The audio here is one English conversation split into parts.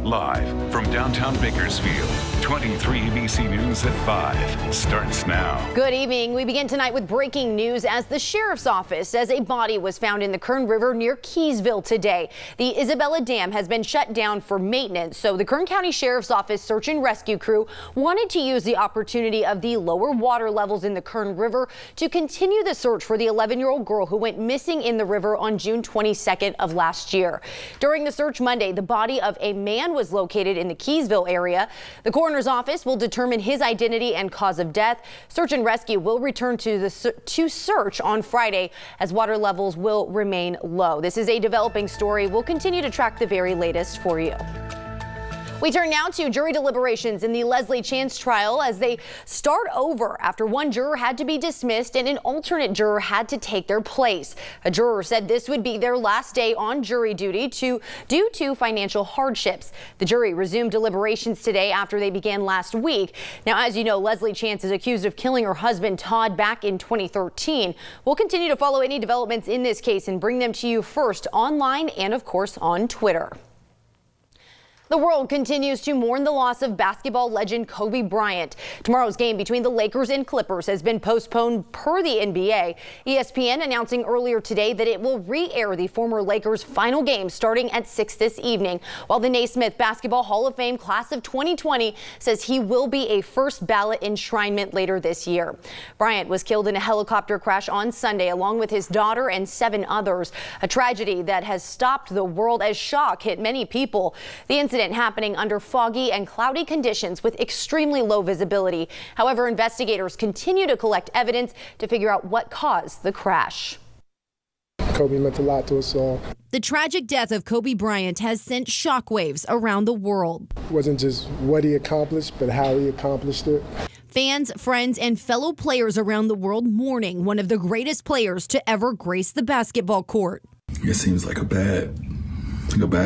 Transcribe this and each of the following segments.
Live from downtown Bakersfield, 23 ABC News at 5 starts now. Good evening. We begin tonight with breaking news as the sheriff's office says a body was found in the Kern River near Keysville today. The Isabella Dam has been shut down for maintenance, so the Kern County Sheriff's Office search and rescue crew wanted to use the opportunity of the lower water levels in the Kern River to continue the search for the 11-year-old girl who went missing in the river on June 22nd of last year. During the search Monday, the body of a man was located in the Keysville area. The coroner's office will determine his identity and cause of death. Search and rescue will return to search on Friday as water levels will remain low. This is a developing story. We'll continue to track the very latest for you. We turn now to jury deliberations in the Leslie Chance trial as they start over after one juror had to be dismissed and an alternate juror had to take their place. A juror said this would be their last day on jury duty due to financial hardships. The jury resumed deliberations today after they began last week. Now, as you know, Leslie Chance is accused of killing her husband Todd back in 2013. We'll continue to follow any developments in this case and bring them to you first online and, of course, on Twitter. The world continues to mourn the loss of basketball legend Kobe Bryant. Tomorrow's game between the Lakers and Clippers has been postponed per the NBA. ESPN announcing earlier today that it will re-air the former Lakers' final game starting at 6 this evening, while the Naismith Basketball Hall of Fame class of 2020 says he will be a first ballot enshrinement later this year. Bryant was killed in a helicopter crash on Sunday along with his daughter and 7 others, a tragedy that has stopped the world as shock hit many people. The incident happening under foggy and cloudy conditions with extremely low visibility. However, investigators continue to collect evidence to figure out what caused the crash. Kobe meant a lot to us all. The tragic death of Kobe Bryant has sent shockwaves around the world. It wasn't just what he accomplished, but how he accomplished it. Fans, friends, and fellow players around the world mourning one of the greatest players to ever grace the basketball court. It seems like a bad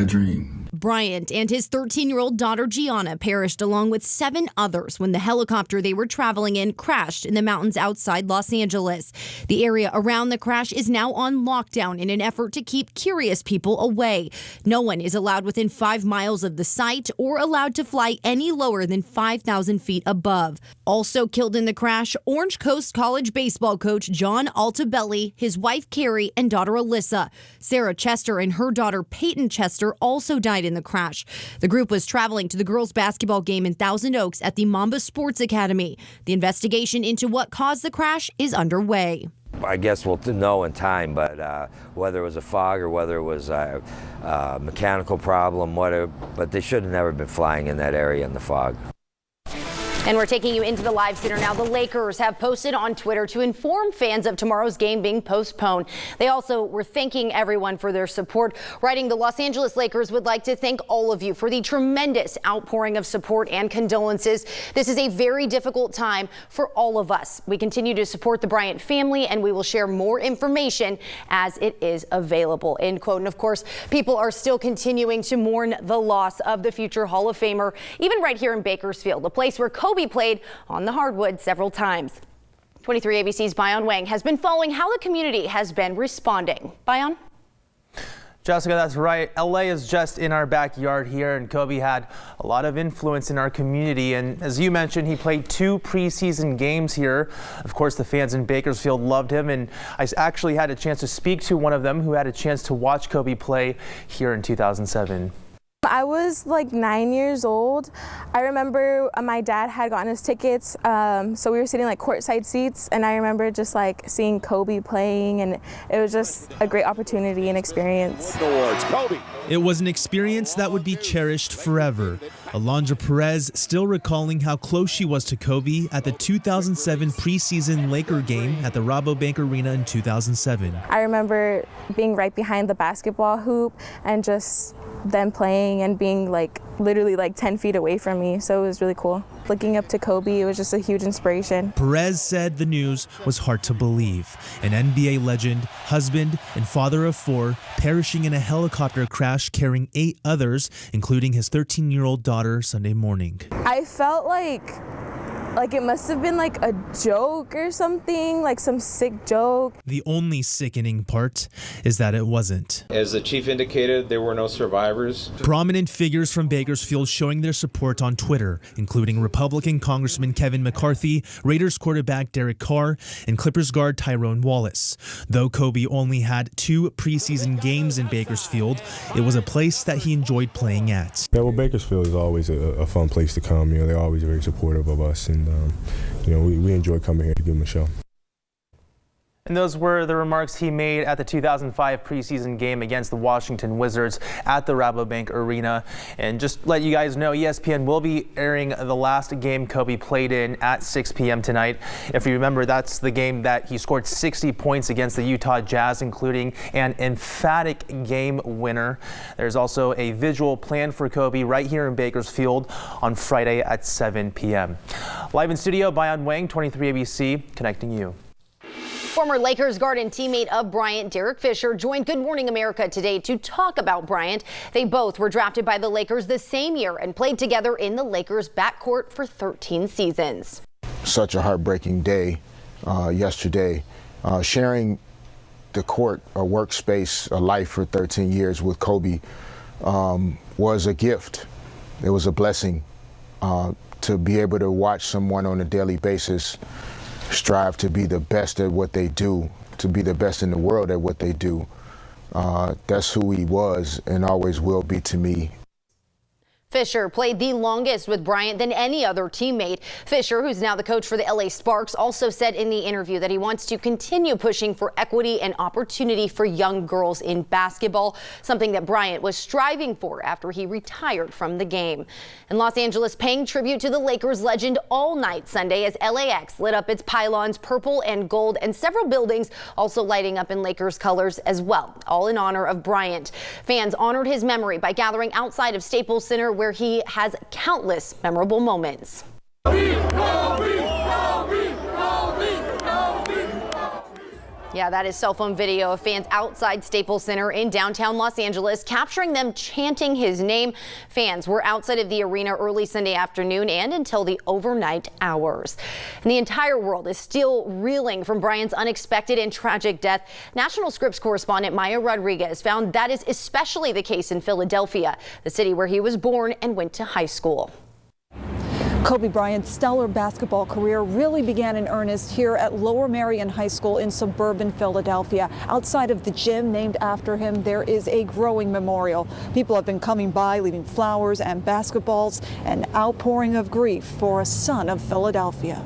dream. Bryant and his 13-year-old daughter Gianna perished along with 7 others when the helicopter they were traveling in crashed in the mountains outside Los Angeles. The area around the crash is now on lockdown in an effort to keep curious people away. No one is allowed within 5 miles of the site or allowed to fly any lower than 5,000 feet above. Also killed in the crash, Orange Coast College baseball coach John Altabelli, his wife Carrie, and daughter Alyssa. Sarah Chester and her daughter Peyton Chester also died in the crash. The group was traveling to the girls' basketball game in Thousand Oaks at the Mamba Sports Academy. The investigation into what caused the crash is underway. I guess we'll know in time, but whether it was a fog or whether it was a mechanical problem, whatever, but they should have never been flying in that area in the fog. And we're taking you into the live center now. The Lakers have posted on Twitter to inform fans of tomorrow's game being postponed. They also were thanking everyone for their support, writing, "The Los Angeles Lakers would like to thank all of you for the tremendous outpouring of support and condolences. This is a very difficult time for all of us. We continue to support the Bryant family, and we will share more information as it is available," end quote. And of course, people are still continuing to mourn the loss of the future Hall of Famer, even right here in Bakersfield, a place where Kobe played on the hardwood several times. 23 ABC's Bayan Wang has been following how the community has been responding. Bayan? Jessica, that's right. LA is just in our backyard here, and Kobe had a lot of influence in our community. And as you mentioned, he played 2 preseason games here. Of course, the fans in Bakersfield loved him, and I actually had a chance to speak to one of them who had a chance to watch Kobe play here in 2007. I was like 9 years old. I remember my dad had gotten us tickets, so we were sitting like courtside seats, and I remember just like seeing Kobe playing, and it was just a great opportunity and experience. It was an experience that would be cherished forever. Alondra Perez still recalling how close she was to Kobe at the 2007 preseason Laker game at the Rabobank Arena in 2007. I remember being right behind the basketball hoop and just them playing and being like literally like 10 feet away from me, so it was really cool. Looking up to Kobe, it was just a huge inspiration. Perez said the news was hard to believe. An NBA legend, husband, and father of 4 perishing in a helicopter crash carrying 8 others, including his 13-year-old daughter, Sunday morning. I felt like Like it must have been like a joke or something, like some sick joke. The only sickening part is that it wasn't. As the chief indicated, there were no survivors. Prominent figures from Bakersfield showing their support on Twitter, including Republican Congressman Kevin McCarthy, Raiders quarterback Derek Carr, and Clippers guard Tyrone Wallace. Though Kobe only had 2 preseason games in Bakersfield, it was a place that he enjoyed playing at. Yeah, well, Bakersfield is always a fun place to come. They're always very supportive of us, and we enjoy coming here to give them a show. And those were the remarks he made at the 2005 preseason game against the Washington Wizards at the Rabobank Arena. And just let you guys know, ESPN will be airing the last game Kobe played in at 6 p.m. tonight. If you remember, that's the game that he scored 60 points against the Utah Jazz, including an emphatic game winner. There's also a visual planned for Kobe right here in Bakersfield on Friday at 7 p.m. Live in studio, Bayan Wang, 23 ABC, connecting you. Former Lakers guard and teammate of Bryant, Derek Fisher, joined Good Morning America today to talk about Bryant. They both were drafted by the Lakers the same year and played together in the Lakers backcourt for 13 seasons. Such a heartbreaking day yesterday. Sharing the court, a workspace, a life for 13 years with Kobe was a gift. It was a blessing to be able to watch someone on a daily basis strive to be the best at what they do, to be the best in the world at what they do. That's who he was and always will be to me. Fisher played the longest with Bryant than any other teammate. Fisher, who's now the coach for the LA Sparks, also said in the interview that he wants to continue pushing for equity and opportunity for young girls in basketball, something that Bryant was striving for after he retired from the game. And Los Angeles paying tribute to the Lakers legend all night Sunday as LAX lit up its pylons purple and gold, and several buildings also lighting up in Lakers colors as well, all in honor of Bryant. Fans honored his memory by gathering outside of Staples Center, where he has countless memorable moments. Yeah, that is cell phone video of fans outside Staples Center in downtown Los Angeles, capturing them chanting his name. Fans were outside of the arena early Sunday afternoon and until the overnight hours. And the entire world is still reeling from Bryant's unexpected and tragic death. National Scripts correspondent Maya Rodriguez found that is especially the case in Philadelphia, the city where he was born and went to high school. Kobe Bryant's stellar basketball career really began in earnest here at Lower Merion High School in suburban Philadelphia. Outside of the gym named after him, there is a growing memorial. People have been coming by, leaving flowers and basketballs, an outpouring of grief for a son of Philadelphia.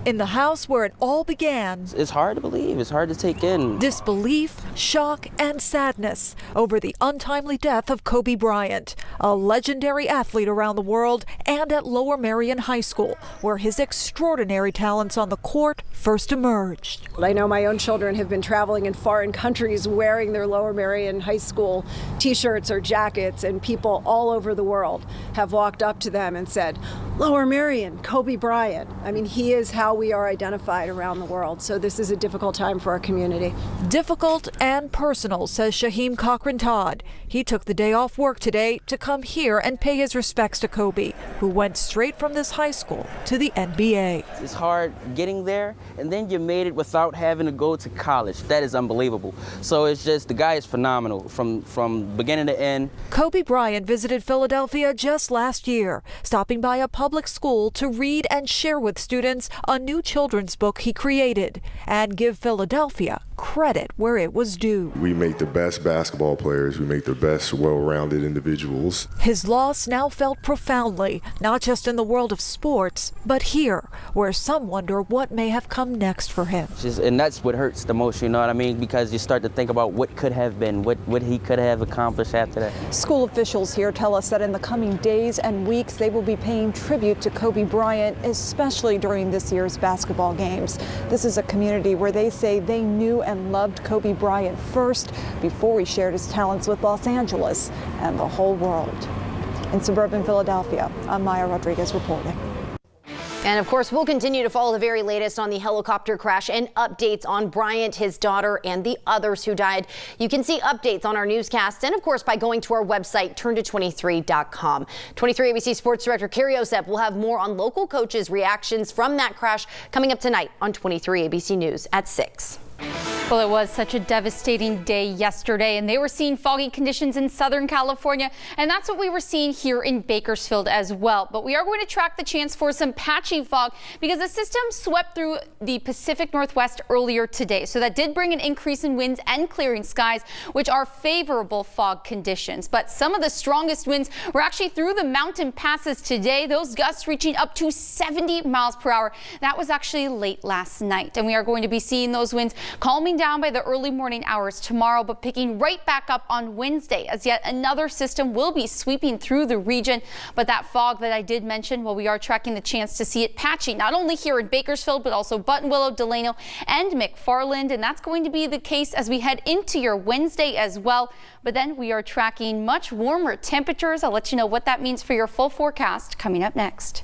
In the house where it all began, it's hard to believe, it's hard to take in. Disbelief, shock, and sadness over the untimely death of Kobe Bryant, a legendary athlete around the world and at Lower Merion High School, where his extraordinary talents on the court first emerged. I know my own children have been traveling in foreign countries wearing their Lower Merion High School t-shirts or jackets, and people all over the world have walked up to them and said, Lower Merion, Kobe Bryant. I mean, he is how we are identified around the world. So this is a difficult time for our community. Difficult and personal, says Shaheem Cochran-Todd. He took the day off work today to come here and pay his respects to Kobe, who went straight from this high school to the NBA. It's hard getting there, and then you made it without having to go to college. That is unbelievable. So it's just, the guy is phenomenal from beginning to end. Kobe Bryant visited Philadelphia just last year, stopping by a public school to read and share with students a new children's book he created and give Philadelphia credit where it was due. We make the best basketball players, we make the best well-rounded individuals. His loss now felt profoundly, not just in the world of sports, but here, where some wonder what may have come next for him. And that's what hurts the most, you know what I mean? Because you start to think about what could have been, what he could have accomplished after that. School officials here tell us that in the coming days and weeks, they will be paying tribute to Kobe Bryant, especially during this year's basketball games. This is a community where they say they knew and loved Kobe Bryant first before he shared his talents with Los Angeles and the whole world. In suburban Philadelphia, I'm Maya Rodriguez reporting. And of course, we'll continue to follow the very latest on the helicopter crash and updates on Bryant, his daughter, and the others who died. You can see updates on our newscasts and, of course, by going to our website, turnto23.com. 23 ABC Sports Director Carrie Osep will have more on local coaches' reactions from that crash coming up tonight on 23 ABC News at 6. Well, it was such a devastating day yesterday, and they were seeing foggy conditions in Southern California, and that's what we were seeing here in Bakersfield as well. But we are going to track the chance for some patchy fog because the system swept through the Pacific Northwest earlier today. So that did bring an increase in winds and clearing skies, which are favorable fog conditions. But some of the strongest winds were actually through the mountain passes today, those gusts reaching up to 70 miles per hour. That was actually late last night, and we are going to be seeing those winds calming down by the early morning hours tomorrow, but picking right back up on Wednesday as yet another system will be sweeping through the region. But that fog that I did mention, well, we are tracking the chance to see it patchy, not only here in Bakersfield, but also Buttonwillow, Delano, and McFarland. And that's going to be the case as we head into your Wednesday as well. But then we are tracking much warmer temperatures. I'll let you know what that means for your full forecast coming up next.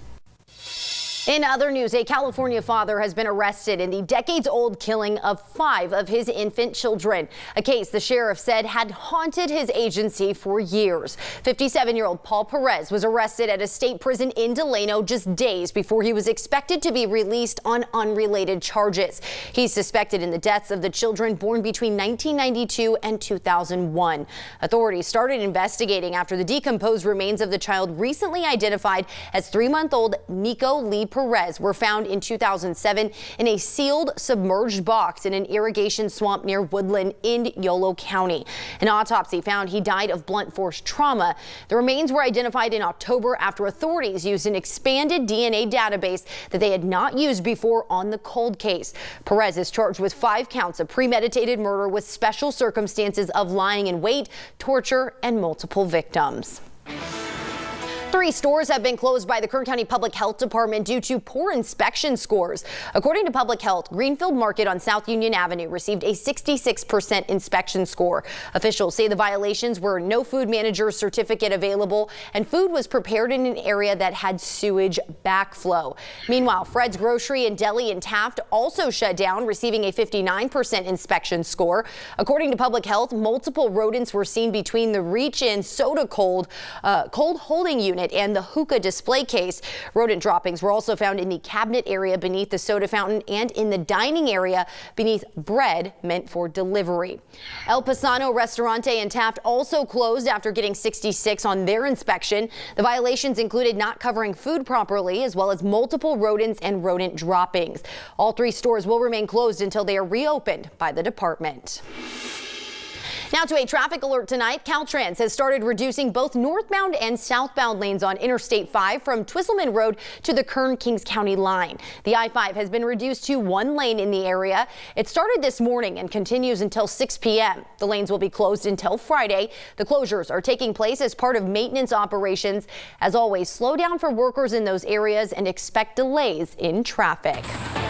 In other news, a California father has been arrested in the decades-old killing of 5 of his infant children, a case the sheriff said had haunted his agency for years. 57-year-old Paul Perez was arrested at a state prison in Delano just days before he was expected to be released on unrelated charges. He's suspected in the deaths of the children born between 1992 and 2001. Authorities started investigating after the decomposed remains of the child recently identified as 3-month-old Nico Lee Perez were found in 2007 in a sealed, submerged box in an irrigation swamp near Woodland in Yolo County. An autopsy found he died of blunt force trauma. The remains were identified in October after authorities used an expanded DNA database that they had not used before on the cold case. Perez is charged with 5 counts of premeditated murder with special circumstances of lying in wait, torture, and multiple victims. 3 stores have been closed by the Kern County Public Health Department due to poor inspection scores. According to Public Health, Greenfield Market on South Union Avenue received a 66% inspection score. Officials say the violations were no food manager certificate available and food was prepared in an area that had sewage backflow. Meanwhile, Fred's Grocery and Deli in Taft also shut down, receiving a 59% inspection score. According to Public Health, multiple rodents were seen between the reach-in soda cold holding unit and the hookah display case. Rodent droppings were also found in the cabinet area beneath the soda fountain and in the dining area beneath bread meant for delivery. El Pasano Restaurante in Taft also closed after getting 66 on their inspection. The violations included not covering food properly, as well as multiple rodents and rodent droppings. All 3 stores will remain closed until they are reopened by the department. Now to a traffic alert tonight. Caltrans has started reducing both northbound and southbound lanes on Interstate 5 from Twisselman Road to the Kern-Kings County line. The I-5 has been reduced to 1 lane in the area. It started this morning and continues until 6 p.m. The lanes will be closed until Friday. The closures are taking place as part of maintenance operations. As always, slow down for workers in those areas and expect delays in traffic.